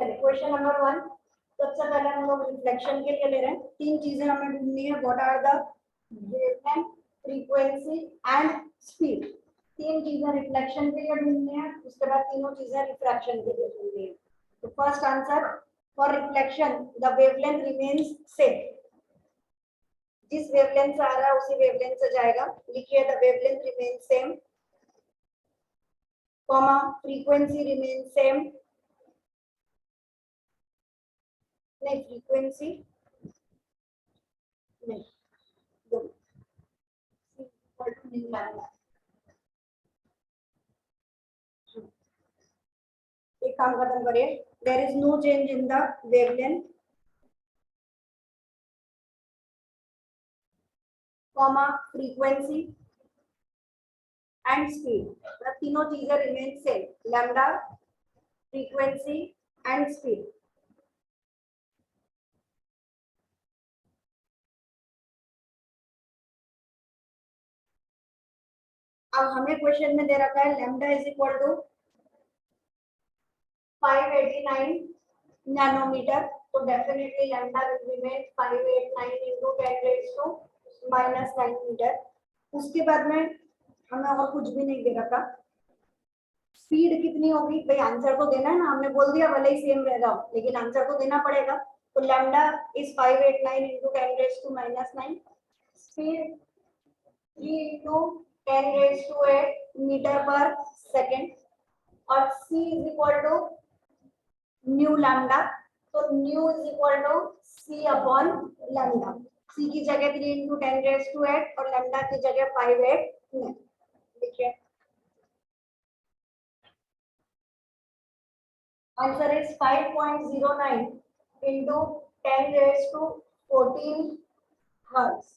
चलिए question number 1। सबसे पहले हम लोग रिफ्लेक्शन के लिए ले रहे हैं। तीन चीजें हमें ढूंढनी है। What are the wavelength, frequency and speed. तीन चीजें रिफ्लेक्शन के लिए ढूंढनी है, उसके बाद तीनों चीजें रिफ्रैक्शन के लिए ढूंढनी है। तो first answer for reflection the wavelength remains same. जिस वेवलेंथ से आ रहा है उसी वेवलेंथ से जाएगा। लिखिए the wavelength remains same, comma frequency remains same, नहीं फ्रीक्वेंसी नहीं, एक काम खत्म करिए। There is no change in the wavelength, comma frequency and speed. तीनों चीजें remain same, lambda, frequency and speed. अब हमें क्वेश्चन में दे रखा है lambda is equal to 589 nanometre. तो definitely lambda will remain 589 into 10 raised to -9 metre. उसके बाद में हमें और कुछ भी नहीं दे रखा। स्पीड कितनी होगी भाई, आंसर तो देना है ना। हमने बोल दिया भले ही सेम रहेगा, लेकिन आंसर तो देना पड़ेगा। तो lambda is 589 into 10 raised to -9। Speed 3 into 10 raised to 8 metre पर सेकेंड। और c is equal to nu lambda. तो nu is equal to c upon lambda. c की जगह 3 into 10 raised to 8 और लैम्डा की जगह 589। देखिए answer is 5.09 into 10 raised to 14 hertz.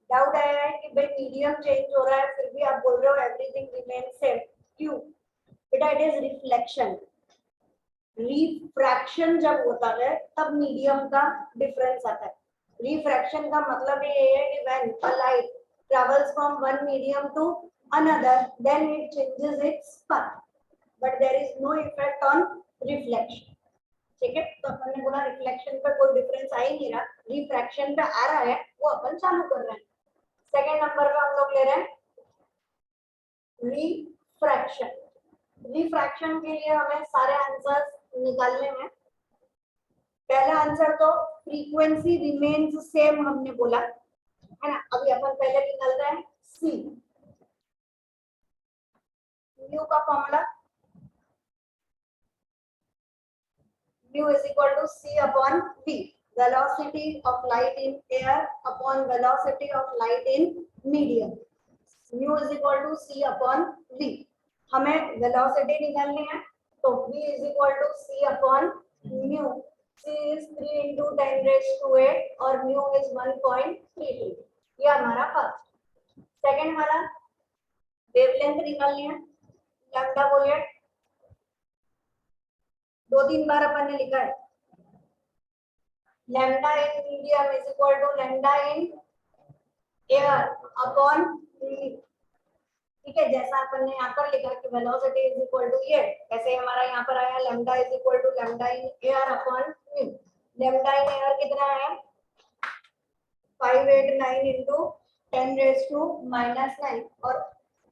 Doubt आया है कि भाई मीडियम चेंज हो रहा है, फिर भी आप बोल रहे हो एवरीथिंग रिमेन सेम, क्यों? बेटा इट इज रिफ्लेक्शन। रिफ्रैक्शन जब होता है तब मीडियम का डिफरेंस आता है। रिफ्रैक्शन का मतलब ये है कि when a light travels from one medium to another then it changes its path, but there is no effect on reflection. ठीक है, तो अपन ने बोला रिफ्लेक्शन पे कोई डिफरेंस आ ही नहीं रहा, रिफ्रैक्शन पे आ रहा है, वो अपन चालू कर रहे हैं। सेकेंड नंबर पे हम लोग ले रहे हैं रिफ्रैक्शन। रिफ्रैक्शन के लिए हमें सारे आंसर्स निकालने हैं। पहला आंसर तो फ्रीक्वेंसी रिमेन्स सेम हमने बोला है ना। अभी अपन पहले निकाल रहे हैं सी। म्यू का formula mu is equal to c upon v, velocity of light in air upon velocity of light in medium। Mu is equal to c upon v. हमें वेलोसिटी निकालनी है, तो v is equal to c upon mu. c is 3 into 10 raised to 8 और mu is 1.33। ये हमारा first. Second वाला wavelength निकालनी है, लैम्डा बोलिए। दो तीन बार अपन ने लिखा है lambda in medium is equal to lambda in air upon v। ठीक है, जैसा अपन ने यहाँ पर लिखा कि वेलोसिटी इज इक्वल टू ये, ऐसे हमारा यहाँ पर आया lambda is equal to lambda in air upon mu. Lambda in air कितना है 589 into 10 raised to -9 और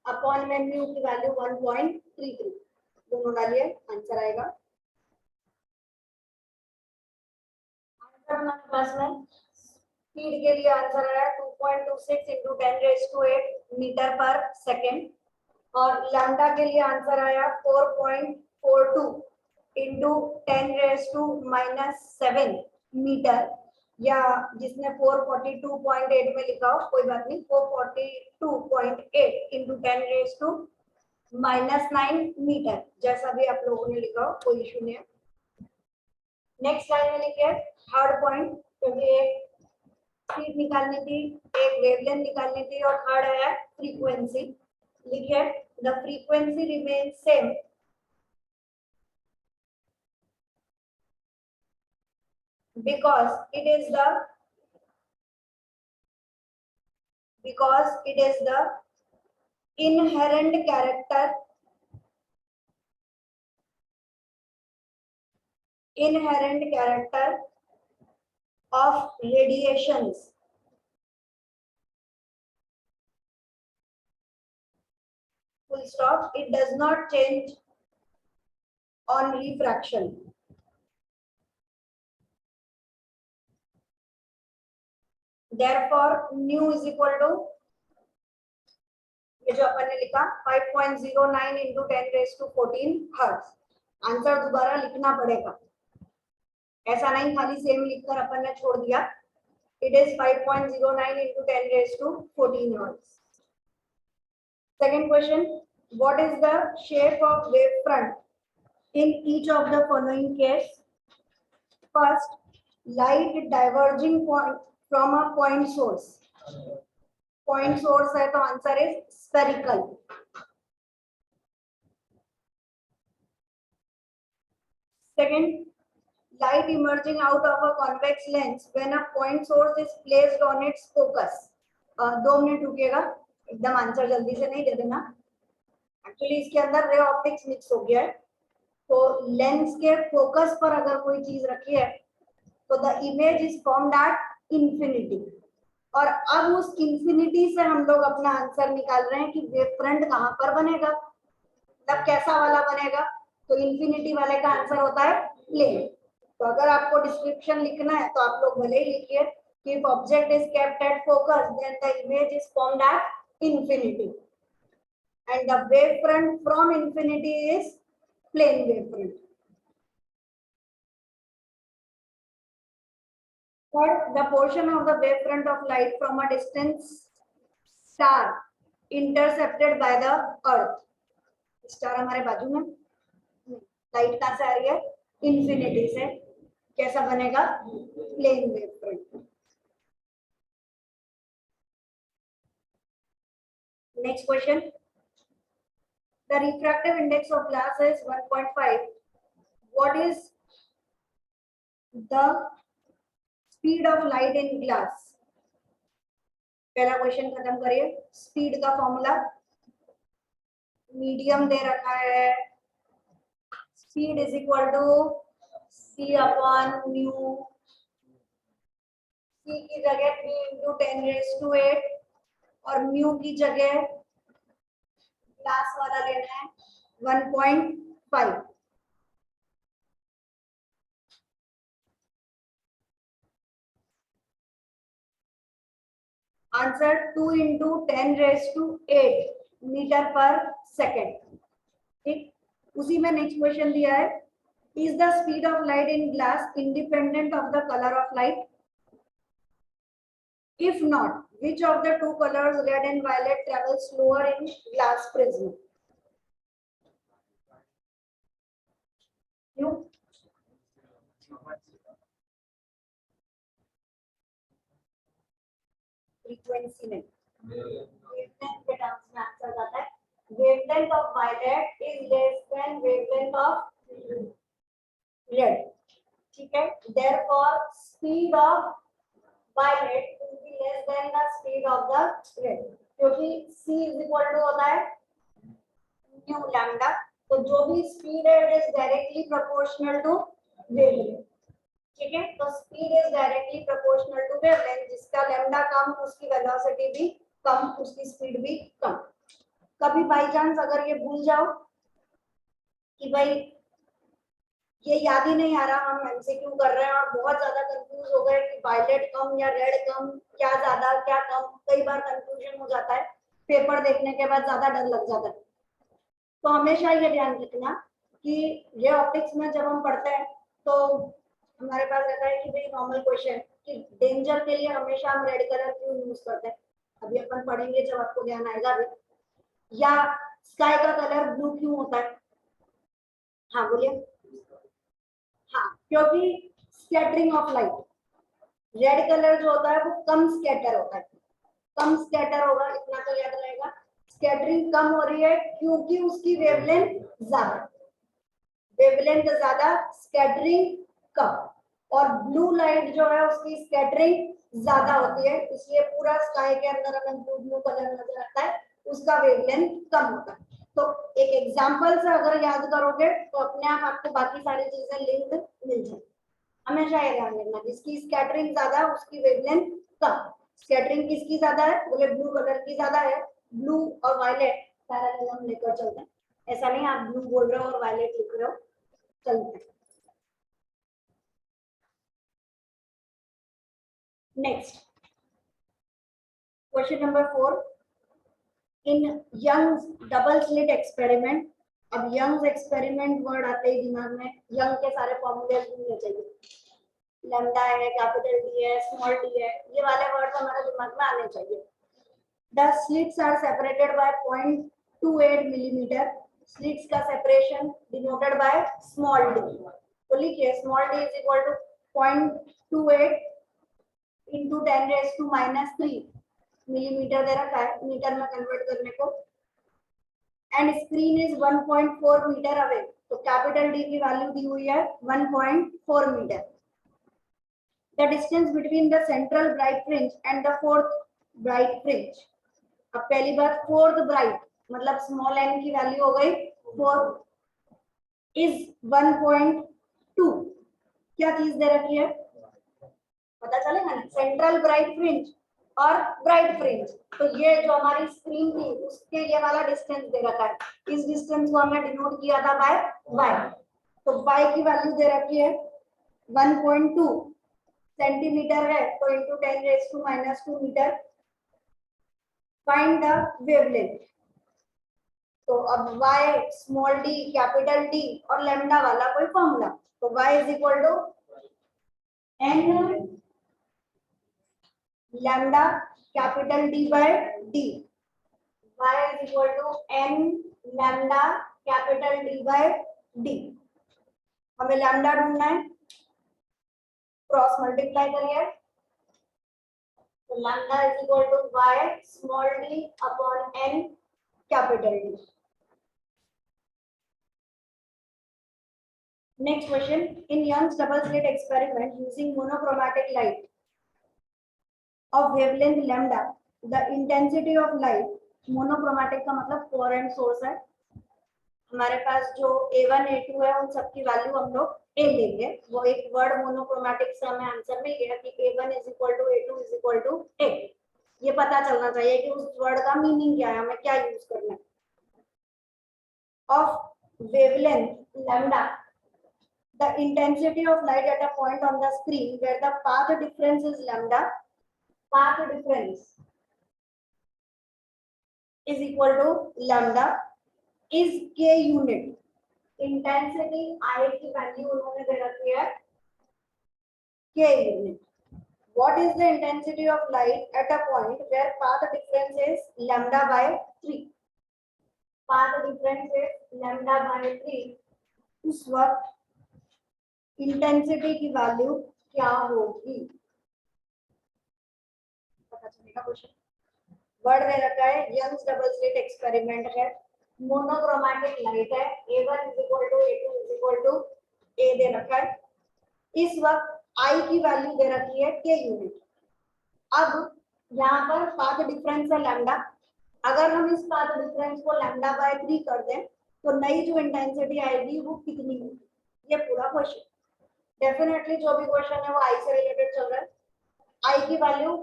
अपॉन में म्यू की वैल्यू 1.33। दोनों डालिए, आंसर आएगा। आंसर हमारे पास में स्पीड के लिए आंसर आया 2.26 into 10 raised to 8 मीटर पर सेकेंड। और लैम्डा के लिए आंसर आया 4.42 into 10 raised to -7 मीटर, या जिसने 442.8 में लिखा हो कोई बात नहीं, 442.8 into 10 raised to -9 मीटर, जैसा भी आप लोगों ने लिखा हो कोई इशू नहीं है। नेक्स्ट लाइन में लिखिए थर्ड पॉइंट, क्योंकि एक स्पीड निकालनी थी, एक वेवलेंथ निकालनी थी और थर्ड है फ्रीक्वेंसी। लिखिए the frequency remains same because it is the inherent character inherent character of radiations. Full stop. It does not change on refraction. Therefore, mu is equal to, ये जो अपन ने लिखा 5.09 into 10 raised to 14 hertz. Answer दोबारा लिखना पड़ेगा, ऐसा नहीं खाली सेम लिखकर अपन ने छोड़ दिया. It is 5.09 into 10 raised to 14 hertz. Second question, what is the shape of wavefront in each of the following case? First, light diverging point from a point source. Point source है तो answer is spherical. Second, light emerging out of a convex lens when a point source is placed on its focus. 2 minute रुकिएगा, एकदम answer जल्दी से नहीं दे देना. Actually इसके अंदर ray optics mix हो गया है. तो लेंस के फोकस पर अगर कोई चीज रखी है तो the image is formed at infinity. और अब उस इंफिनिटी से हम लोग अपना आंसर निकाल रहे हैं कि वेव फ्रंट कहां पर बनेगा, मतलब कैसा वाला बनेगा. तो इंफिनिटी वाले का आंसर होता है प्लेन. तो अगर आपको डिस्क्रिप्शन लिखना है तो आप लोग भले ही लिखिए कि if object is kept at focus then the image is formed at infinity and the wave front from infinity is plane wave front. Third, the portion of the wave front of light from a distant star intercepted by the earth. Star हमारे बाजू में, light कहां से आ रही है, infinity से. कैसा बनेगा, plane wave front. Next question, the refractive index of glass is 1.5. What is the speed of light in glass? पहला क्वेश्चन खत्म करिए. स्पीड का फॉर्मूला मीडियम दे रखा है, speed is equal to c upon mu. c की जगह 3 into 10 raised to 8 और म्यू की जगह ग्लास वाला लेना है 1.5. Answer 2 into 10 raised to 8 metre पर सेकेंड. ठीक, उसी में नेक्स्ट क्वेश्चन दिया है, is the speed of light in glass independent of the colour of light? If not, which of the two colors, red and violet, travel slower in glass prism? You? Frequency में wavelength के terms में answer आता है. Wavelength of violet is less than wavelength of red. ठीक है, therefore speed of violet will be less than the speed of the red, क्योंकि c is equal to होता है mu lambda. तो जो भी स्पीड है it is directly proportional to wavelength. ठीक है, तो speed is directly proportional to wavelength. जिसका लैम्डा कम उसकी वेलोसिटी भी कम, उसकी स्पीड भी कम. कभी बाय चांस अगर ये भूल जाओ कि भाई ये याद ही नहीं आ रहा, हम एमसीक्यू कर रहे हैं और बहुत ज्यादा कंफ्यूज हो गए कि वायलेट कम या रेड कम, क्या ज्यादा क्या कम, कई बार कंफ्यूजन हो जाता है. पेपर देखने के बाद ज्यादा डर लग जाता है. तो हमेशा ये ध्यान रखना कि ये ऑप्टिक्स में जब हम पढ़ते हैं तो हमारे पास रहता है कि भाई नॉर्मल क्वेश्चन कि डेंजर के लिए हमेशा हम रेड कलर क्यों यूज करते हैं. अभी अपन पढ़ेंगे जब आपको ध्यान आएगा भी. या स्काई का कलर ब्लू क्यों होता है? हाँ बोलिए. हाँ, क्योंकि scattering of light. Red colour जो होता है वो कम स्कैटर होता है. कम स्कैटर होगा, इतना तो याद रहेगा. स्कैटरिंग कम हो रही है क्योंकि उसकी वेवलेंथ ज्यादा. वेवलेंथ ज्यादा, स्कैटरिंग कम. और ब्लू लाइट जो है उसकी स्कैटरिंग ज्यादा होती है, इसलिए पूरा स्काई के अंदर अगर ब्लू कलर नजर आता है उसका वेवलेंथ कम होता है. तो एक एग्जांपल से अगर याद करोगे तो अपने आप आपको बाकी सारी चीजें लिंक्ड मिल जाए। हमेशा ये ध्यान रखना, जिसकी स्कैटरिंग ज्यादा है उसकी वेवलेंथ कम। स्कैटरिंग किसकी ज्यादा है? बोले ब्लू कलर की ज्यादा है। ब्लू और वायलेट पैरेलल हम लेकर चलते हैं, ऐसा नहीं आप ब्लू बोल रहे हो और वायलेट लिख रहे हो, चलते हैं। Next question number 4, in Young's double slit experiment. अब यंग्स एक्सपेरिमेंट वर्ड आते ही दिमाग में यंग के सारे फॉर्मूले होने चाहिए, लैम्डा है, कैपिटल डी है, स्मॉल डी है, ये वाले वर्ड हमारे दिमाग में आने चाहिए। The slits are separated by 0.28 millimeter. Slits का separation denoted by small d. तो लिखिए small d is equal to 0.28 into 10 raised to minus 3 millimetre दे रखा है, मीटर में कन्वर्ट करने को। And screen is 1.4 metre away, तो कैपिटल डी की वैल्यू दी हुई है 1.4 metre. The distance between the central bright fringe and the fourth bright fringe. अब पहली बात, फोर्थ ब्राइट मतलब स्मॉल एन की वैल्यू हो गई 4 इज 1.2। क्या चीज दे रखी है पता चलेगा ना, सेंट्रल ब्राइट फ्रिंज और ब्राइट फ्रिंज। तो ये जो हमारी स्क्रीन थी उसके ये वाला डिस्टेंस दे रखा है, इस डिस्टेंस को हमने डिनोट किया था बाय y। तो y की वैल्यू दे रखी है 1.2 सेंटीमीटर है, तो into 10 raise to minus 2 metre. Find the wavelength. तो अब y small d capital D और लैम्डा वाला कोई फॉर्मूला, तो y is equal to n lambda capital D by D। y is equal to n lambda capital D by D। हमें lambda ढूंढना है, cross multiply करिए, तो lambda is equal to y small d upon n capital D। Next question, in Young's double slit experiment using monochromatic light of wavelength lambda, the intensity of light, monochromatic का मतलब coherent source है, हमारे पास जो A1 A2 है उन सबकी value हम लोग A लेंगे। वो एक वर्ड मोनोक्रोमेटिक से हमें आंसर में गया कि A1 is equal to A2 is equal to A। ये पता चलना चाहिए कि उस वर्ड का मीनिंग क्या है, हमें क्या यूज करना है। Of wavelength lambda, the intensity of light at a point on the screen where the path difference is lambda, path difference is equal to lambda is k unit। intensity I की value उन्होंने दे रखी है k unit। what is the intensity of light at a point where path difference is lambda by 3? path difference is lambda by 3। उस वक्त intensity की value क्या होगी पता चलेगा। क्वेश्चन वर्ड दे रखा है, यंग्स डबल स्लिट एक्सपेरिमेंट है, मोनोक्रोमैटिक लाइट है, A1 is equal to A2 is equal to A दे रखा है। इस वक्त I की वैल्यू दे रखी है k यूनिट। अब यहाँ पर पाथ डिफरेंस है लैम्डा, अगर हम इस पाथ डिफरेंस को लैम्डा बाय 3 कर दें तो नई जो इंटेंसिटी आएगी वो कितनी होगी, ये पूरा क्वेश्चन। डेफिनेटली जो भी क्वेश्चन है वो आई से रिलेटेड चल रहा है। आई की value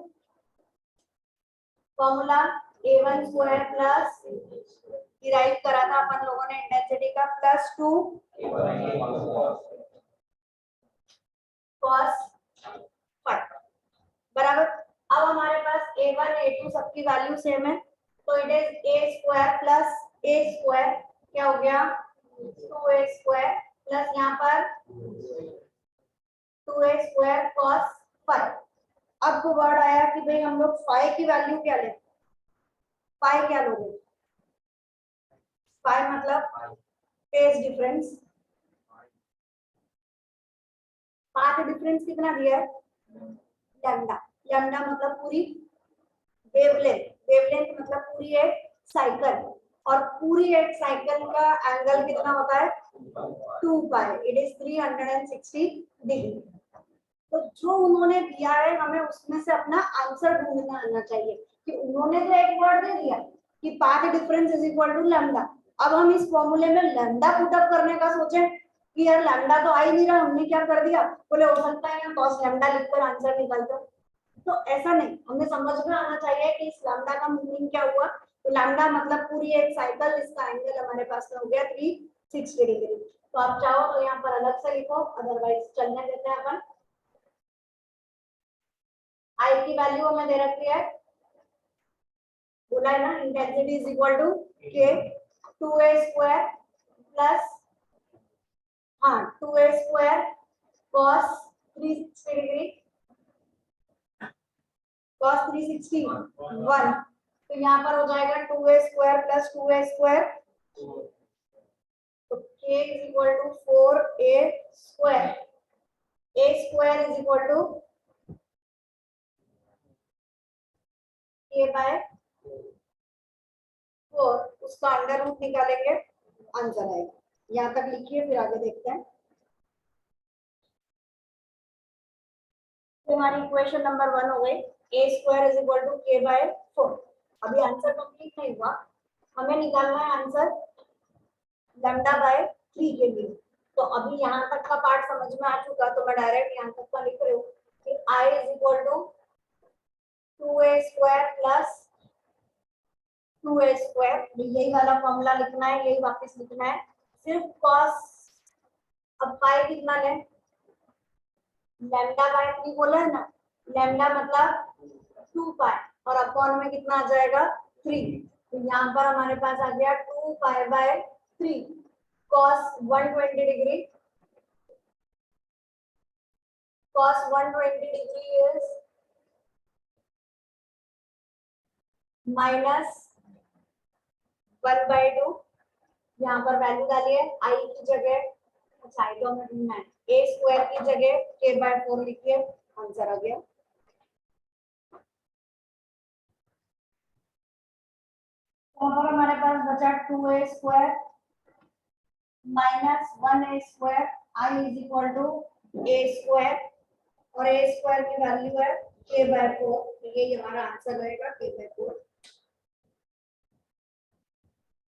formula A1 square plus derive करा था अपन लोगों ने इंटेंसिटी का प्लस 2 cos 5 बराबर। अब हमारे पास A1 A2 सबकी वैल्यू सेम है, तो it is A square plus A square, क्या हो गया 2A स्क्वायर प्लस यहाँ पर 2A स्क्वायर cos 5। अब तो वर्ड आया कि भाई हम लोग फाई की वैल्यू क्या लें, फाई क्या लोगे, फाई मतलब फेज डिफरेंस। पाथ डिफरेंस कितना दिया है लैम्डा, लैम्डा मतलब पूरी वेवलेंथ, वेवलेंथ मतलब पूरी एक साइकिल, और पूरी एक साइकिल का एंगल कितना होता है 2 पाई, इट इज 360 डिग्री। तो जो उन्होंने दिया है हमें उसमें से अपना आंसर ढूंढना आना चाहिए कि उन्होंने तो एक वर्ड दे दिया कि path difference is equal to lambda, अब हम इस फॉर्मूले में लैम्डा पुटअप करने का सोचे कि यार लैम्डा तो आ ही नहीं रहा, हमने क्या कर दिया, बोले हो सकता है कॉस लैम्डा लिखकर आंसर निकाल दो। तो ऐसा नहीं, हमें समझ में आना चाहिए कि इस लैम्डा का मीनिंग क्या हुआ। तो लैम्डा मतलब पूरी एक साइकिल, इसका एंगल हमारे पास में हो गया 360 डिग्री। तो आप चाहो तो यहाँ पर अलग से लिखो, अदरवाइज चलने देते हैं अपन। आई की वैल्यू हमें दे रखी है, बोला है ना, इंटेंसिटी इज इक्वल टू के 2a स्क्वायर प्लस, हाँ 2a square cos 360 degree, cos 361, तो यहाँ पर हो जाएगा 2a square plus 2a square, तो k is equal to 4a square, a square is equal to k by 4, उसका अंडर रूट निकालेंगे, आंसर आएगा। यहाँ तक लिखिए, फिर आगे देखते हैं। तो हमारी इक्वेशन नंबर 1 हो गई, a square is equal to k by 4। अभी आंसर कंप्लीट नहीं हुआ, हमें निकालना है आंसर लैम्डा बाय 3 के लिए। तो अभी यहाँ तक का पार्ट समझ में आ चुका, तो मैं डायरेक्ट यहाँ तक का लिख रही हूँ कि i is equal to 2a square plus 2a square, यही वाला फॉर्मूला लिखना है, यही वापस लिखना है, सिर्फ cos, अब पाई कितना है, लैम्डा बाय 3 बोला है ना, लैम्डा मतलब 2 पाई, और अपॉन में कितना आ जाएगा 3, तो यहाँ पर हमारे पास आ गया 2 pi by 3 cos 120 degree, cos 120 degree is minus 1/2, यहाँ पर वैल्यू डालिए आई की जगह, अच्छा आई तो हमें ढूंढना है, a स्क्वायर की जगह k बाय 4 लिखिए, आंसर आ गया। तो पर हमारे पास बचा 2a square minus 1a square, I is equal to a square, और a स्क्वायर की वैल्यू है k बाय 4, तो ये हमारा आंसर रहेगा k बाय 4।